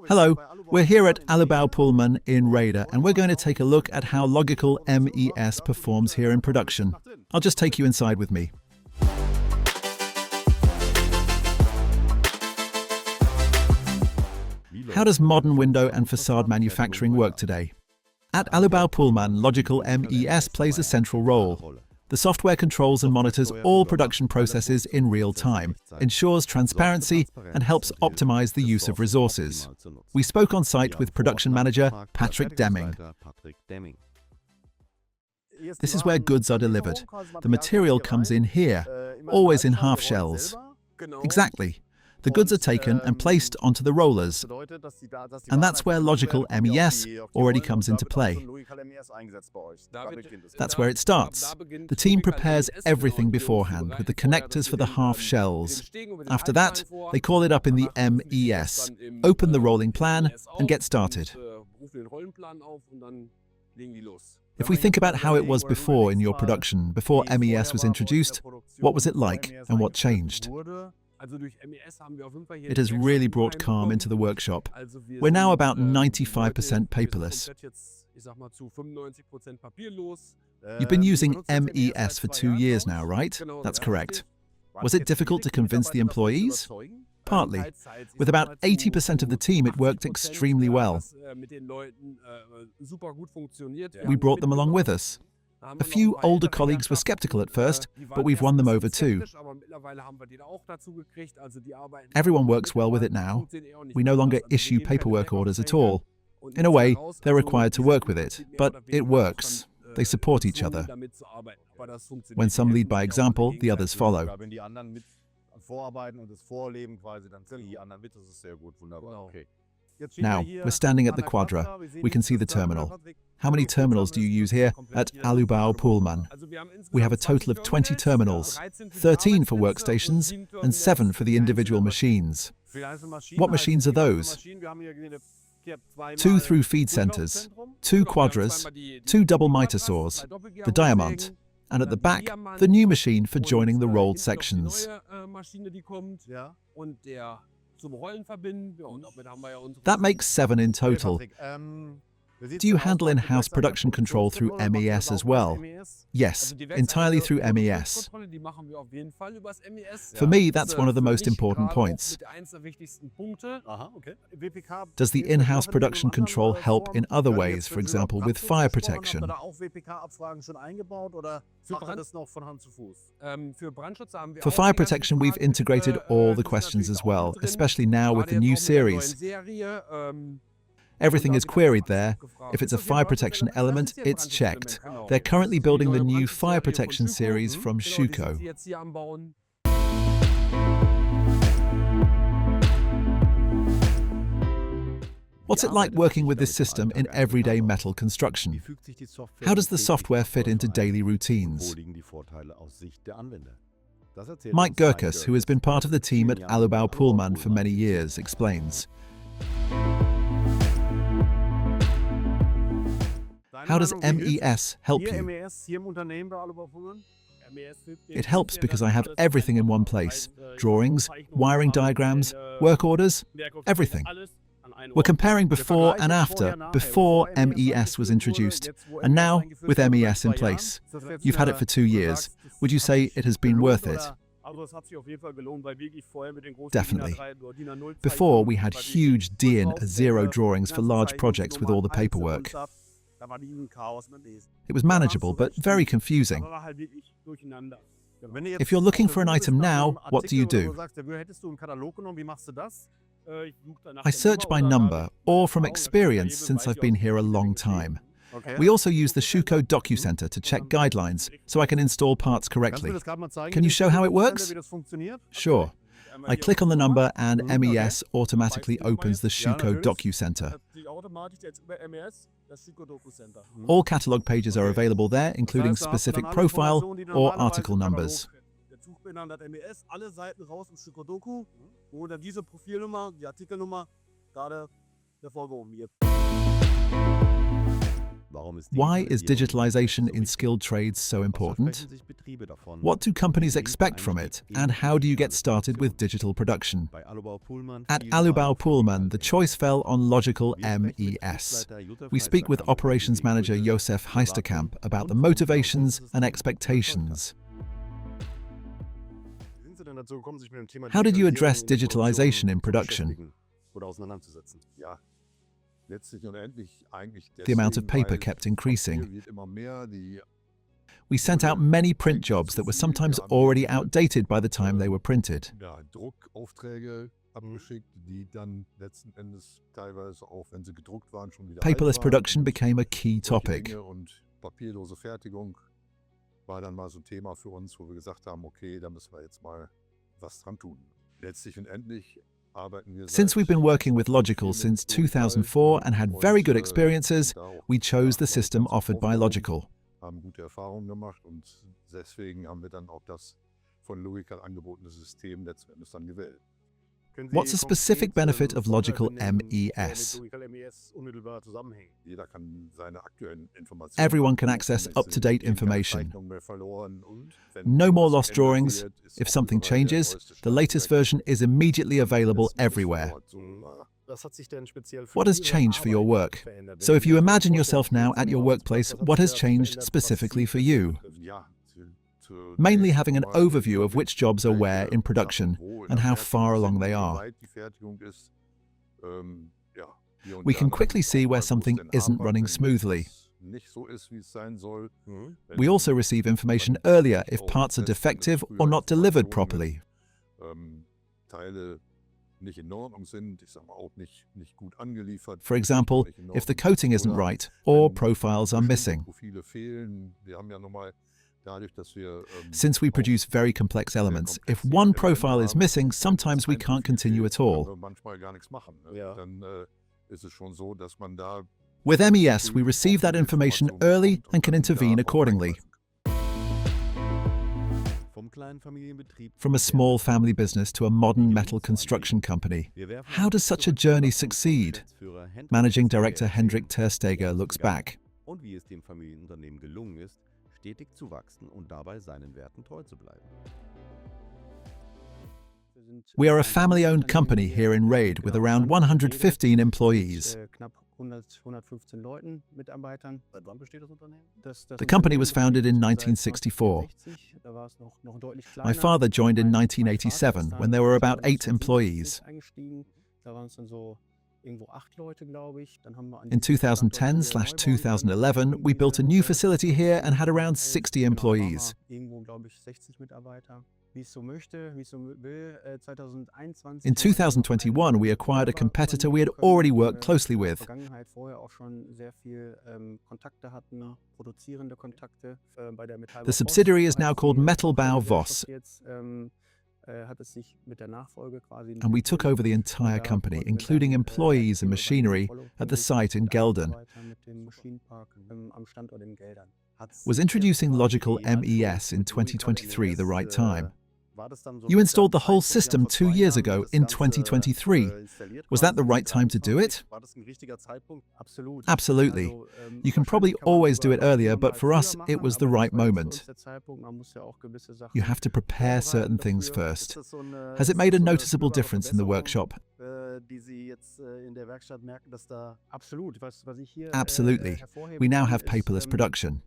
Hello, we're here at Alubau Puhlmann in Rhede, and we're going to take a look at how Logikal MES performs here in production. I'll just take you inside with me. How does modern window and facade manufacturing work today? At Alubau Puhlmann, Logikal MES plays a central role. The software controls and monitors all production processes in real time, ensures transparency, and helps optimize the use of resources. We spoke on site with production manager Patrick Deming. This is where goods are delivered. The material comes in here, always in half shells. Exactly. The goods are taken and placed onto the rollers, and that's where Logikal MES already comes into play. That's where it starts. The team prepares everything beforehand with the connectors for the half shells. After that, they call it up in the MES, open the rolling plan, and get started. If we think about how it was before in your production, before MES was introduced, what was it like and what changed? It has really brought calm into the workshop. We're now about 95% paperless. You've been using MES for 2 years now, right? That's correct. Was it difficult to convince the employees? Partly. With about 80% of the team, it worked extremely well. We brought them along with us. A few older colleagues were skeptical at first, but we've won them over too. Everyone works well with it now. We no longer issue paperwork orders at all. In a way, they're required to work with it, but it works. They support each other. When some lead by example, the others follow. Now, we're standing at the quadra. We can see the terminal. How many terminals do you use here at Alubau Puhlmann? We have a total of 20 terminals, 13 for workstations and 7 for the individual machines. What machines are those? 2 through feed centers, 2 quadras, 2 double miter saws, the diamant, and at the back, the new machine for joining the rolled sections. That makes 7 in total. Do you handle in-house production control through MES as well? Yes, entirely through MES. For me, that's one of the most important points. Does the in-house production control help in other ways, for example, with fire protection? For fire protection, we've integrated all the questions as well, especially now with the new series. Everything is queried there. If it's a fire protection element, it's checked. They're currently building the new fire protection series from Schuko. What's it like working with this system in everyday metal construction? How does the software fit into daily routines? Mike Gerkes, who has been part of the team at Alubau Puhlmann for many years, explains. How does MES help you? It helps because I have everything in one place. Drawings, wiring diagrams, work orders, everything. We're comparing before and after, before MES was introduced, and now with MES in place. You've had it for 2 years. Would you say it has been worth it? Definitely. Before, we had huge DIN zero drawings for large projects with all the paperwork. It was manageable, but very confusing. If you're looking for an item now, what do? I search by number, or from experience since I've been here a long time. We also use the Schuko DocuCenter to check guidelines, so I can install parts correctly. Can you show how it works? Sure. I click on the number and MES automatically opens the Schuko DocuCenter. All catalog pages are available there, including specific profile or article numbers. Why is digitalization in skilled trades so important? What do companies expect from it, and how do you get started with digital production? At Alubau Puhlmann, the choice fell on Logikal MES. We speak with Operations Manager Josef Heisterkamp about the motivations and expectations. How did you address digitalization in production? The amount of paper kept increasing. We sent out many print jobs that were sometimes already outdated by the time they were printed. Paperless production became a key topic. Since we've been working with Logikal since 2004 and had very good experiences, we chose the system offered by Logikal. What's the specific benefit of Logikal MES? Everyone can access up-to-date information. No more lost drawings. If something changes, the latest version is immediately available everywhere. What has changed for your work? So if you imagine yourself now at your workplace, what has changed specifically for you? Mainly having an overview of which jobs are where in production and how far along they are. We can quickly see where something isn't running smoothly. We also receive information earlier if parts are defective or not delivered properly. For example, if the coating isn't right or profiles are missing. Since we produce very complex elements, if one profile is missing, sometimes we can't continue at all. With MES, we receive that information early and can intervene accordingly. From a small family business to a modern metal construction company, how does such a journey succeed? Managing Director Hendrik Tersteger looks back. Stetig zu wachsen und dabei seinen Werten treu zu bleiben. We are a family-owned company here in Rhede with around 115 employees. The company was founded in 1964. My father joined in 1987 when there were about 8 employees. In 2010/2011, we built a new facility here and had around 60 employees. In 2021, we acquired a competitor we had already worked closely with. The subsidiary is now called Metallbau Voss, and we took over the entire company, including employees and machinery, at the site in Gelden. Was introducing Logikal MES in 2023 the right time? You installed the whole system 2 years ago in 2023. Was that the right time to do it? Absolutely. You can probably always do it earlier, but for us, it was the right moment. You have to prepare certain things first. Has it made a noticeable difference in the workshop? Absolutely. We now have paperless production.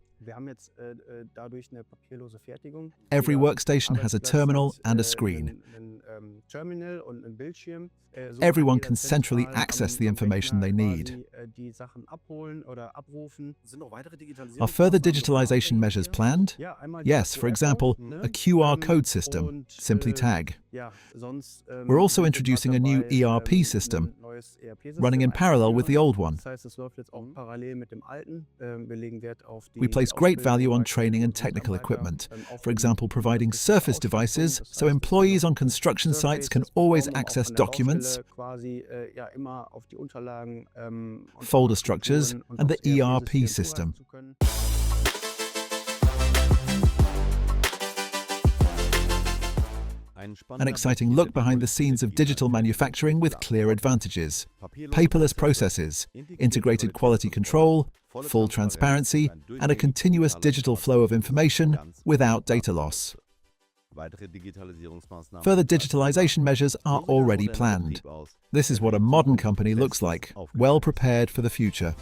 Every workstation has a terminal and a screen. Everyone can centrally access the information they need. Are further digitalization measures planned? Yes, for example, a QR code system, Simply Tag. We're also introducing a new ERP system, running in parallel with the old one. We place great value on training and technical equipment, for example, providing surface devices so employees on construction sites can always access documents, folder structures, and the ERP system. An exciting look behind the scenes of digital manufacturing with clear advantages. Paperless processes, integrated quality control, full transparency, and a continuous digital flow of information without data loss. Further digitalization measures are already planned. This is what a modern company looks like, well prepared for the future.